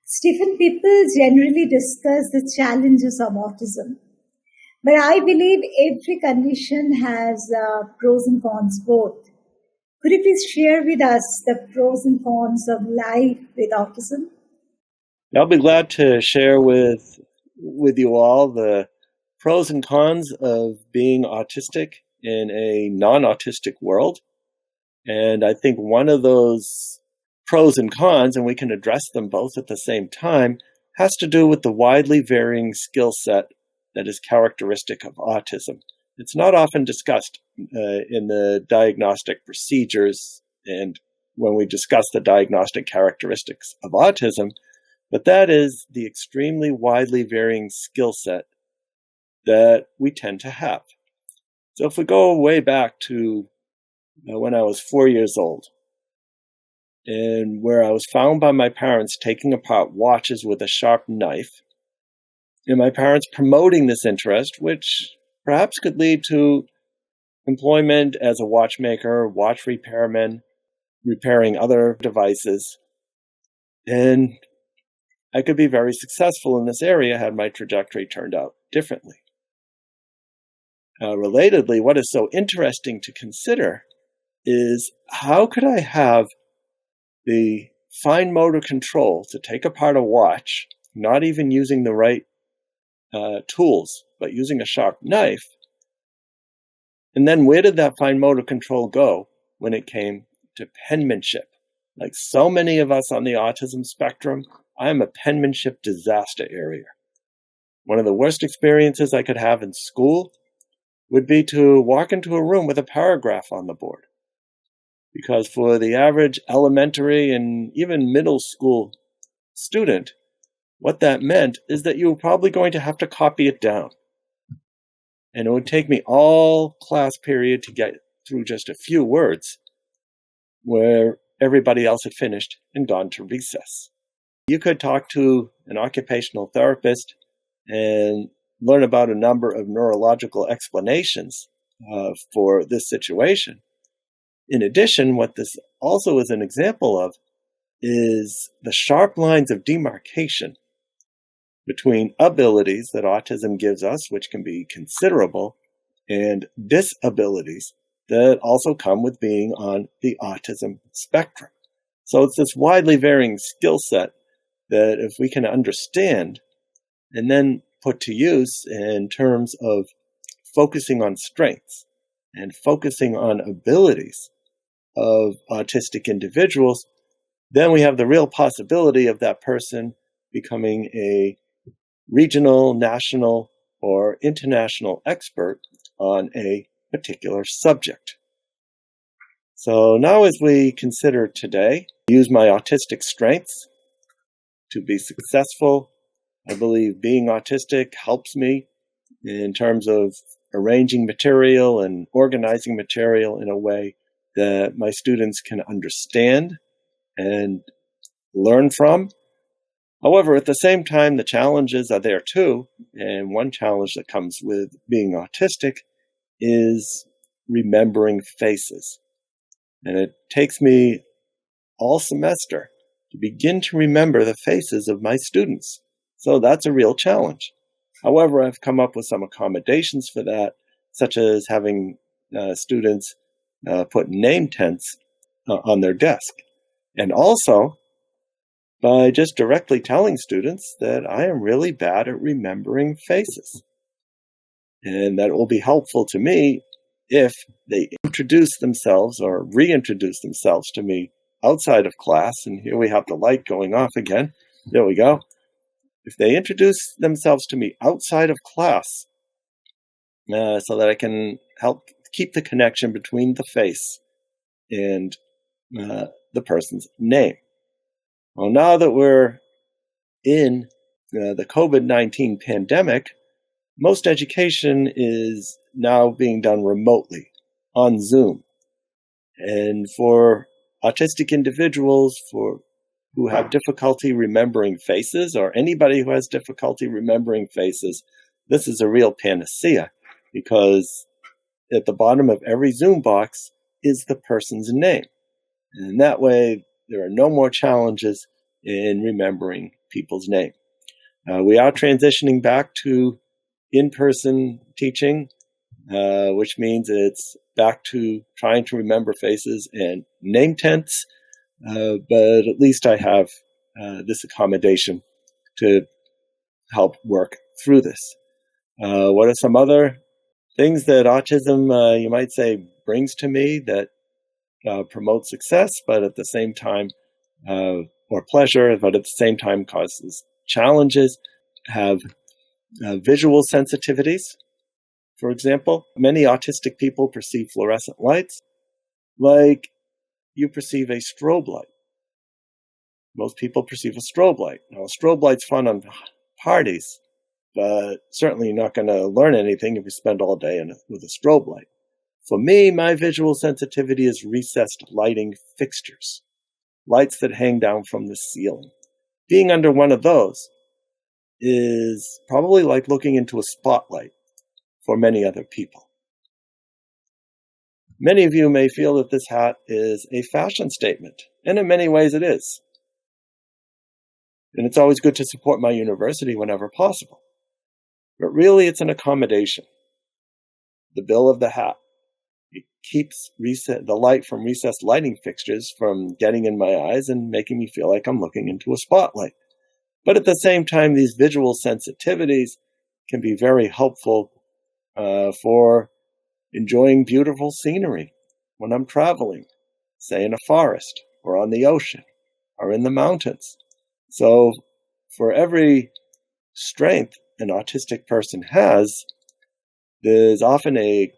Stephen, people generally discuss the challenges of autism, but I believe every condition has pros and cons both. Could you please share with us the pros and cons of life with autism? I'll be glad to share with you all the pros and cons of being autistic in a non-autistic world. And I think one of those pros and cons, and we can address them both at the same time, has to do with the widely varying skill set that is characteristic of autism. It's not often discussed in the diagnostic procedures and when we discuss the diagnostic characteristics of autism, but that is the extremely widely varying skill set that we tend to have. So if we go way back to when I was 4 years old, and where I was found by my parents taking apart watches with a sharp knife, and my parents promoting this interest, which perhaps could lead to employment as a watchmaker, watch repairman, repairing other devices. And I could be very successful in this area had my trajectory turned out differently. Relatedly, what is so interesting to consider is how could I have the fine motor control to take apart a watch, not even using the right tools, but using a sharp knife? And then where did that fine motor control go when it came to penmanship? Like so many of us on the autism spectrum, I am a penmanship disaster area. One of the worst experiences I could have in school would be to walk into a room with a paragraph on the board. Because for the average elementary and even middle school student, what that meant is that you were probably going to have to copy it down. And it would take me all class period to get through just a few words where everybody else had finished and gone to recess. You could talk to an occupational therapist and learn about a number of neurological explanations for this situation. In addition, what this also is an example of is the sharp lines of demarcation between abilities that autism gives us, which can be considerable, and disabilities that also come with being on the autism spectrum. So it's this widely varying skill set that if we can understand and then put to use in terms of focusing on strengths and focusing on abilities of autistic individuals, then we have the real possibility of that person becoming a regional, national, or international expert on a particular subject. So now as we consider today, use my autistic strengths to be successful. I believe being autistic helps me in terms of arranging material and organizing material in a way that my students can understand and learn from. However, at the same time, the challenges are there too. And one challenge that comes with being autistic is remembering faces. And it takes me all semester to begin to remember the faces of my students. So that's a real challenge. However, I've come up with some accommodations for that, such as having students put name tents on their desk. And also, by just directly telling students that I am really bad at remembering faces. And that will be helpful to me if they introduce themselves or reintroduce themselves to me outside of class. And here we have the light going off again. There we go. If they introduce themselves to me outside of class, so that I can help keep the connection between the face and the person's name. Well, now that we're in the COVID-19 pandemic, most education is now being done remotely on Zoom. And for autistic individuals who have difficulty remembering faces, or anybody who has difficulty remembering faces, this is a real panacea, because at the bottom of every Zoom box is the person's name. And that way, there are no more challenges in remembering people's name. We are transitioning back to in-person teaching, which means it's back to trying to remember faces and name tents, but at least I have this accommodation to help work through this. What are some other things that autism, you might say, brings to me that promote success, but at the same time, or pleasure, but at the same time causes challenges? Have visual sensitivities. For example, many autistic people perceive fluorescent lights like you perceive a strobe light. Most people perceive a strobe light. Now, a strobe light's fun on parties, but certainly you're not going to learn anything if you spend all day with a strobe light. For me, my visual sensitivity is recessed lighting fixtures, lights that hang down from the ceiling. Being under one of those is probably like looking into a spotlight for many other people. Many of you may feel that this hat is a fashion statement, and in many ways it is. And it's always good to support my university whenever possible. But really, it's an accommodation. The bill of the hat. It keeps the light from recessed lighting fixtures from getting in my eyes and making me feel like I'm looking into a spotlight. But at the same time, these visual sensitivities can be very helpful for enjoying beautiful scenery when I'm traveling, say in a forest or on the ocean or in the mountains. So for every strength an autistic person has, there's often a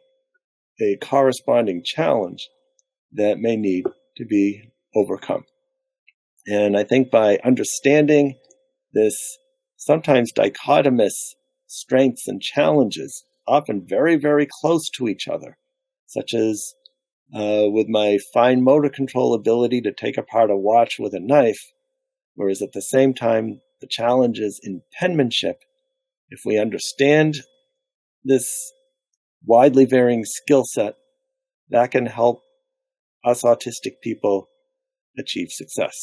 corresponding challenge that may need to be overcome. And I think by understanding this sometimes dichotomous strengths and challenges, often very, very close to each other, such as with my fine motor control ability to take apart a watch with a knife, whereas at the same time, the challenge is in penmanship. If we understand this widely varying skill set, that can help us autistic people achieve success.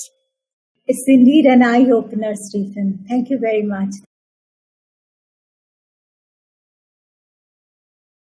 It's indeed an eye-opener, Stephen. Thank you very much.